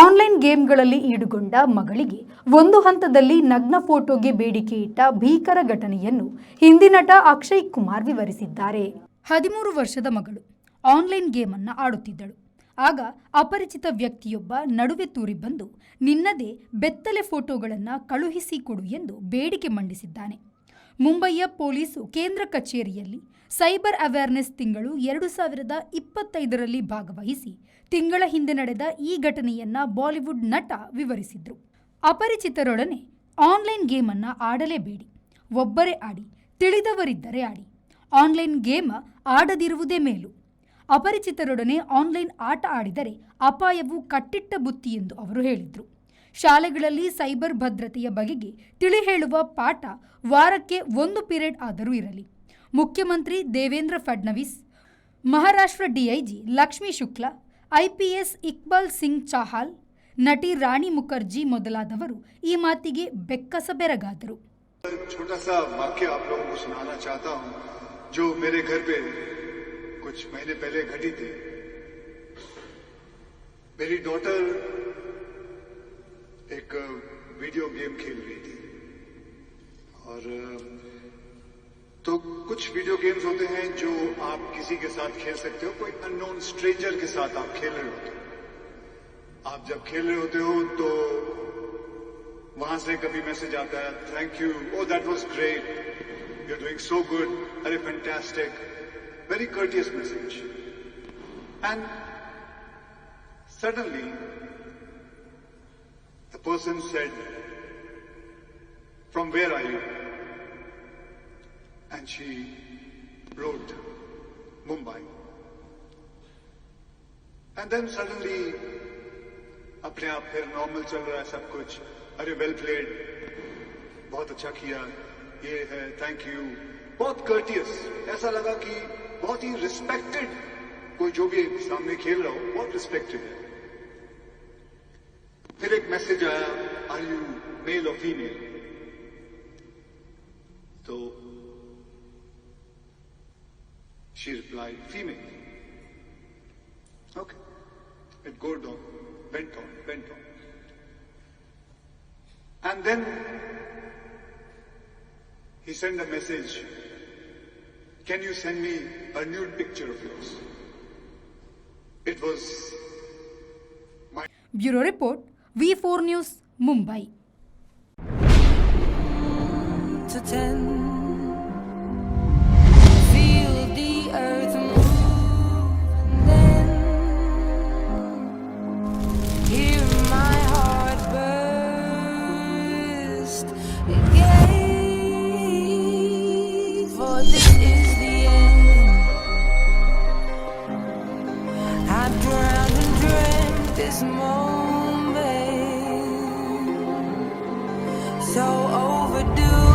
Online ಗೇಮ್ಗಳಲ್ಲಿ ಈಡುಗೊಂಡ ಮಗಳಿಗೆ ಒಂದು ಹಂತದಲ್ಲಿ ನಗ್ನ ಫೋಟೋಗೆ ಬೇಡಿಕೆ ಇಟ್ಟ ಭೀಕರ ಘಟನೆಯನ್ನು ಹಿಂದಿ ನಟ ಅಕ್ಷಯ್ ಕುಮಾರ್ ವಿವರಿಸಿದ್ದಾರೆ. 13 ವರ್ಷದ ಮಗಳು ಆನ್ಲೈನ್ ಗೇಮ್ ಅನ್ನು ಆಡುತ್ತಿದ್ದಳು. ಆಗ ಅಪರಿಚಿತ ವ್ಯಕ್ತಿಯೊಬ್ಬ ನಡುವೆ ತೂರಿ ಬಂದು ನಿನ್ನದೇ ಬೆತ್ತಲೆ ಫೋಟೋಗಳನ್ನು ಕಳುಹಿಸಿಕೊಡು ಎಂದು ಬೇಡಿಕೆ ಮಂಡಿಸಿದ್ದಾನೆ. ಮುಂಬಯಿಯ ಪೊಲೀಸು ಕೇಂದ್ರ ಕಚೇರಿಯಲ್ಲಿ ಸೈಬರ್ ಅವೇರ್ನೆಸ್ ತಿಂಗಳು 2025ರಲ್ಲಿ ಭಾಗವಹಿಸಿ ತಿಂಗಳ ಹಿಂದೆ ನಡೆದ ಈ ಘಟನೆಯನ್ನ ಬಾಲಿವುಡ್ ನಟ ವಿವರಿಸಿದ್ರು. ಅಪರಿಚಿತರೊಡನೆ ಆನ್ಲೈನ್ ಗೇಮ್ ಅನ್ನ ಆಡಲೇಬೇಡಿ, ಒಬ್ಬರೇ ಆಡಿ, ತಿಳಿದವರಿದ್ದರೆ ಆಡಿ. ಆನ್ಲೈನ್ ಗೇಮ್ ಆಡದಿರುವುದೇ ಮೇಲು. ಅಪರಿಚಿತರೊಡನೆ ಆನ್ಲೈನ್ ಆಟ ಆಡಿದರೆ ಅಪಾಯವು ಕಟ್ಟಿಟ್ಟ ಬುತ್ತಿ ಎಂದು ಅವರು ಹೇಳಿದರು. ಶಾಲೆಗಳಲ್ಲಿ ಸೈಬರ್ ಭದ್ರತೆಯ ಬಗೆಗೆ ತಿಳಿ ಹೇಳುವ ಪಾಠ ವಾರಕ್ಕೆ 1 ಪೀರಿಯಡ್ ಆದರೂ ಇರಲಿ. ಮುಖ್ಯಮಂತ್ರಿ ದೇವೇಂದ್ರ ಫಡ್ನವೀಸ್, ಮಹಾರಾಷ್ಟ್ರ ಡಿಐಜಿ ಲಕ್ಷ್ಮೀ ಶುಕ್ಲಾ, ಐಪಿಎಸ್ ಇಕ್ಬಾಲ್ ಸಿಂಗ್ ಚಾಹಲ್, ನಟಿ ರಾಣಿ ಮುಖರ್ಜಿ ಮೊದಲಾದವರು ಈ ಮಾತಿಗೆ ಬೆಕ್ಕಸ ಬೆರಗಾದರು. छोटा सा वाक्य आप लोगों को सुनाना चाहता हूं जो मेरे घर पे कुछ महीने पहले घटी थी. मेरी डॉटर एक वीडियो गेम खेल रही थी और तो कुछ वीडियो गेम्स होते हैं जो आप किसी के साथ खेल सकते हो, कोई अननोन स्ट्रेंजर के साथ आप खेल रहे होते हो. आप जब खेल रहे होते हो तो वहां से कभी मैसेज आता है, thank you, oh that was great, you are doing so good, अरे fantastic, very courteous message. And suddenly the person said, from where are you? And she wrote Mumbai. And then suddenly अपने आप फिर normal चल रहा है सब कुछ, अरे वेल प्लेड, बहुत अच्छा किया, ये है, थैंक यू, बहुत कर्टियस. ऐसा लगा कि बहुत ही रिस्पेक्टेड, कोई जो भी सामने खेल रहा हो बहुत रिस्पेक्टेड है. फिर एक मैसेज आया, आर यू मेल और फीमेल? तो she replied, female. Okay. It went on. And then he sent a message, can you send me a nude picture of yours? It was my... Bureau Report, V4 News, Mumbai. To 10. This moment so overdue.